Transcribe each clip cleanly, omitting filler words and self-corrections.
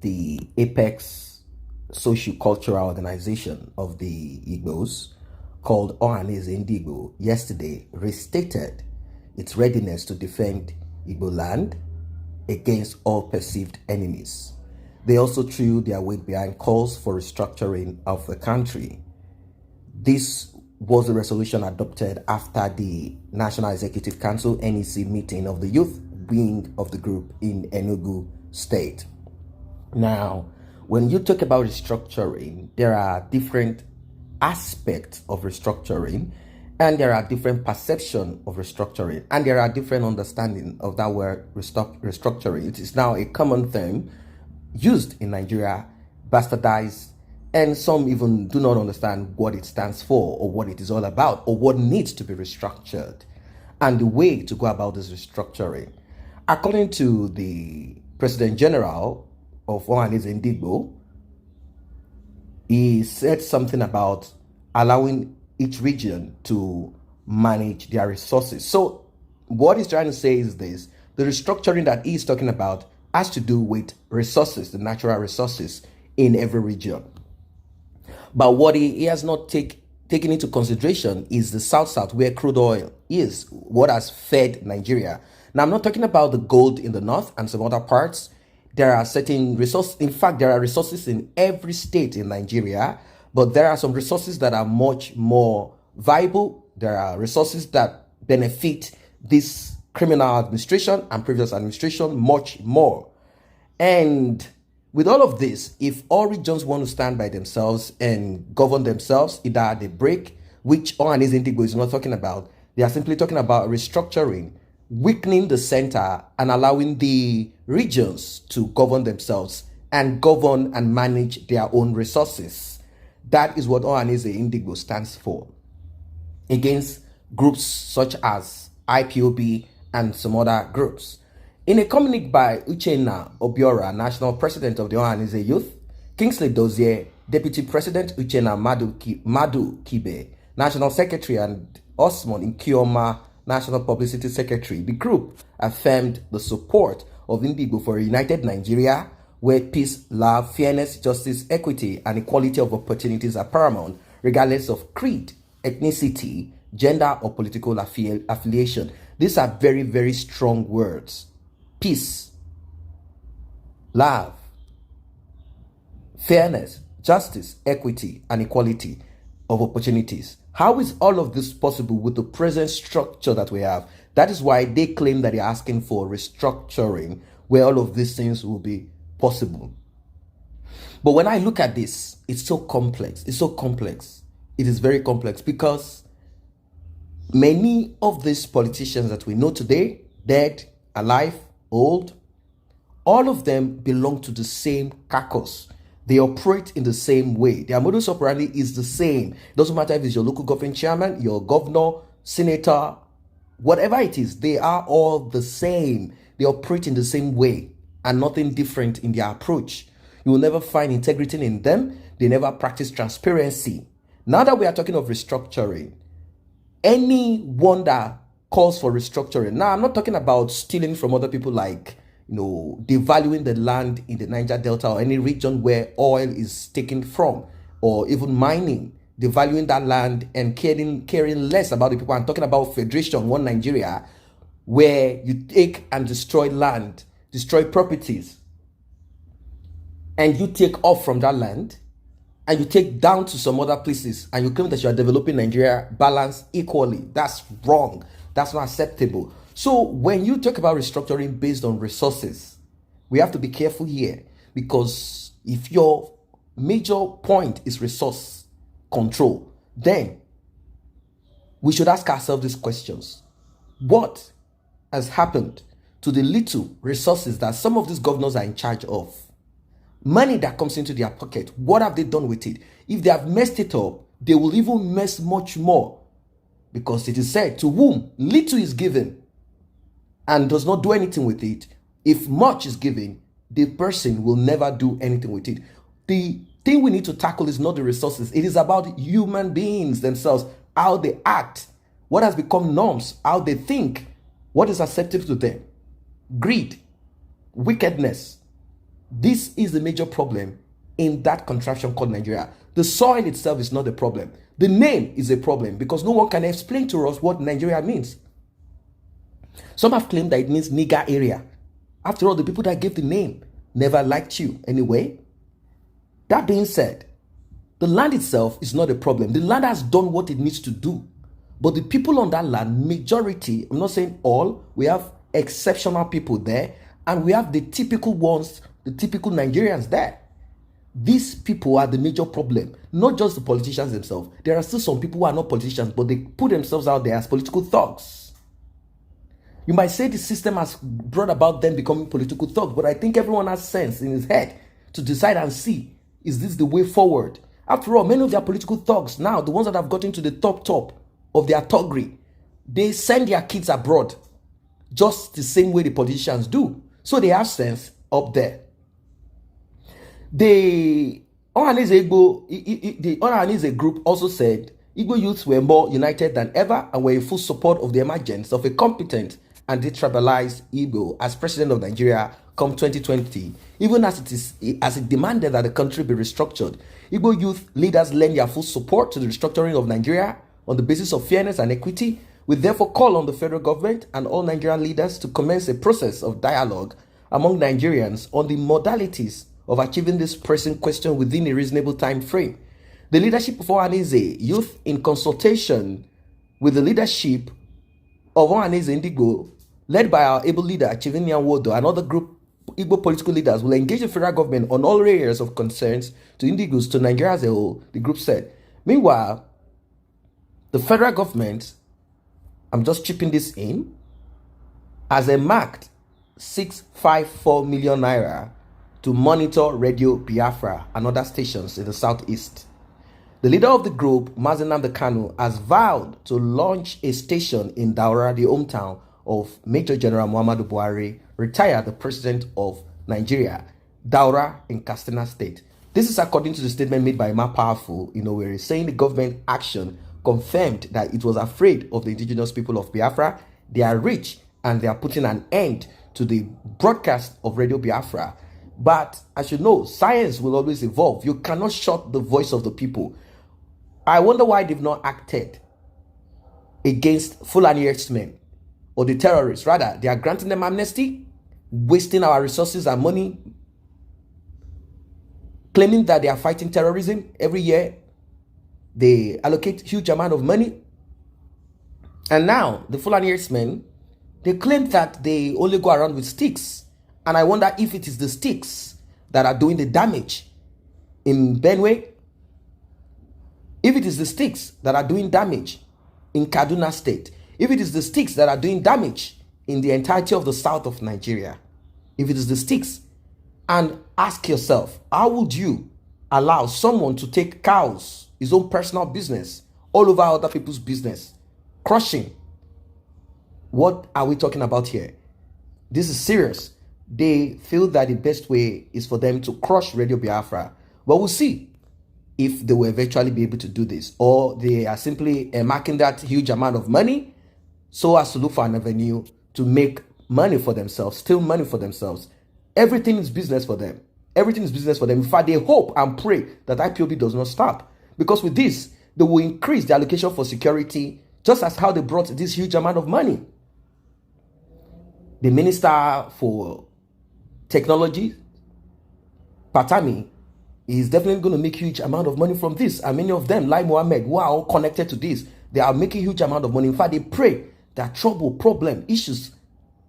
the apex socio-cultural organization of the Igbos, called Ohaneze Ndigbo, yesterday restated its readiness to defend Igbo land against all perceived enemies. They also threw their weight behind calls for restructuring of the country. This was the resolution adopted after the National Executive Council NEC meeting of the youth wing of the group in Enugu State. Now, when you talk about restructuring, there are different aspects of restructuring, and there are different perceptions of restructuring, and there are different understanding of that word restructuring. It is now a common term used in Nigeria, bastardized, and some even do not understand what it stands for or what it is all about or what needs to be restructured and the way to go about this restructuring. According to the President General of Ohaneze Ndigbo, he said something about allowing each region to manage their resources. So what he's trying to say is this: the restructuring that he's talking about has to do with resources, the natural resources in every region. But what he has not taken into consideration is the South-South, where crude oil is, what has fed Nigeria. Now, I'm not talking about the gold in the north and some other parts. There are certain resources. In fact, there are resources in every state in Nigeria, but there are some resources that are much more viable. There are resources that benefit this criminal administration and previous administration much more. And with all of this, if all regions want to stand by themselves and govern themselves, either at the break, which Ohaneze Ndigbo is not talking about, they are simply talking about restructuring, weakening the center and allowing the regions to govern themselves and govern and manage their own resources. That is what Ohaneze Ndigbo stands for, against groups such as IPOB and some other groups. In a communique by Uchenna Obiora, National President of the Ohaneze Youth, Kingsley Dozier, Deputy President Uchenna Madu Kibe, National Secretary, and Osman Nkioma, National Publicity Secretary, the group affirmed the support of Ndigbo for a united Nigeria where peace, love, fairness, justice, equity, and equality of opportunities are paramount, regardless of creed, ethnicity, gender, or political affiliation. These are very, very strong words. Peace, love, fairness, justice, equity, and equality of opportunities. How is all of this possible with the present structure that we have? That is why they claim that they're asking for restructuring, where all of these things will be possible. But when I look at this, it's so complex. It's so complex. It is very complex because many of these politicians that we know today, dead, alive, old, all of them belong to the same caucus. They operate in the same way. Their modus operandi is the same. It doesn't matter if it's your local government chairman, your governor, senator, whatever it is, they are all the same. They operate in the same way and nothing different in their approach. You will never find integrity in them. They never practice transparency. Now that we are talking of restructuring, anyone that calls for restructuring. Now, I'm not talking about stealing from other people, like, devaluing the land in the Niger Delta or any region where oil is taken from, or even mining, devaluing that land and caring less about the people. I'm talking about Federation, one Nigeria, where you take and destroy land, destroy properties, and you take off from that land and you take down to some other places and you claim that you are developing Nigeria balanced equally. That's wrong. That's not acceptable. So when you talk about restructuring based on resources, we have to be careful here, because if your major point is resource control, then we should ask ourselves these questions. What has happened to the little resources that some of these governors are in charge of? Money that comes into their pocket, what have they done with it? If they have messed it up, they will even mess much more. Because it is said, to whom little is given and does not do anything with it, if much is given, the person will never do anything with it. The thing we need to tackle is not the resources. It is about human beings themselves, how they act, what has become norms, how they think, what is acceptable to them. Greed, wickedness, This is the major problem in that contraption called Nigeria. The soil itself is not the problem. The name is a problem because no one can explain to us what Nigeria means. Some have claimed that it means nigger area. After all, the people that gave the name never liked you anyway. That being said, the land itself is not a problem. The land has done what it needs to do. But the people on that land, majority, I'm not saying all, we have exceptional people there, and we have the typical ones, the typical Nigerians there. These people are the major problem, not just the politicians themselves. There are still some people who are not politicians, but they put themselves out there as political thugs. You might say the system has brought about them becoming political thugs, but I think everyone has sense in his head to decide and see, is this the way forward? After all, many of their political thugs now, the ones that have gotten to the top of their thuggery, they send their kids abroad just the same way the politicians do. So they have sense up there. The Ohaneze group also said Igbo youths were more united than ever and were in full support of the emergence of a competent and detribalized Igbo as president of Nigeria come 2020, even as it demanded that the country be restructured. Igbo youth leaders lend their full support to the restructuring of Nigeria on the basis of fairness and equity. We therefore call on the federal government and all Nigerian leaders to commence a process of dialogue among Nigerians on the modalities of achieving this pressing question within a reasonable time frame. The leadership of Ohaneze youth, in consultation with the leadership of Ohaneze Ndigbo, led by our able leader Chivinian Wodo and other group Igbo political leaders, will engage the federal government on all areas of concerns to Indigos, to Nigeria as a whole, the group said. Meanwhile, the federal government, I'm just chipping this in, has earmarked 654 million naira to monitor Radio Biafra and other stations in the southeast. The leader of the group, Mazenam Kanu, has vowed to launch a station in Daura, the hometown of Major General Muhammadu Buhari, retired, the president of Nigeria, Daura in Katsina State. This is according to the statement made by Ma Powerful, Inowere, saying the government action confirmed that it was afraid of the indigenous people of Biafra. They are rich and they are putting an end to the broadcast of Radio Biafra. But as you know, science will always evolve. You cannot shut the voice of the people. I wonder why they've not acted against Fulani herdsmen or the terrorists. Rather, they are granting them amnesty, wasting our resources and money, claiming that they are fighting terrorism. Every year, they allocate huge amount of money. And now, the Fulani herdsmen, they claim that they only go around with sticks. And I wonder if it is the sticks that are doing the damage in Benue, if it is the sticks that are doing damage in Kaduna State, if it is the sticks that are doing damage in the entirety of the south of Nigeria, if it is the sticks, and ask yourself, how would you allow someone to take cows, his own personal business, all over other people's business, crushing? What are we talking about here? This is serious. They feel that the best way is for them to crush Radio Biafra. But we'll see if they will eventually be able to do this, or they are simply marking that huge amount of money so as to look for an avenue to make money for themselves, steal money for themselves. Everything is business for them. Everything is business for them. In fact, they hope and pray that IPOB does not stop, because with this, they will increase the allocation for security, just as how they brought this huge amount of money. The Minister for Technology, Patami, is definitely going to make huge amount of money from this. And many of them, like Mohammed, who are all connected to this, they are making huge amount of money. In fact, they pray that trouble, problem, issues,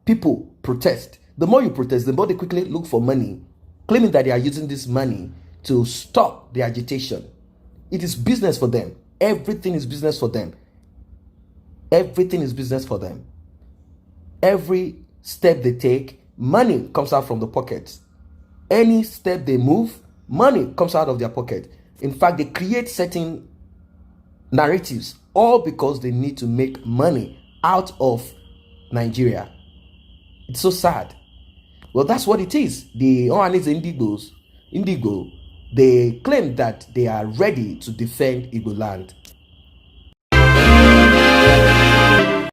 people protest. The more you protest, the more they quickly look for money, claiming that they are using this money to stop the agitation. It is business for them. Everything is business for them. Everything is business for them. Every step they take, money comes out from the pockets. Any step they move, money comes out of their pocket. In fact, they create certain narratives, all because they need to make money out of Nigeria. It's so sad. Well, that's what it is. The Ohaneze Indigo, they claim that they are ready to defend Igbo land.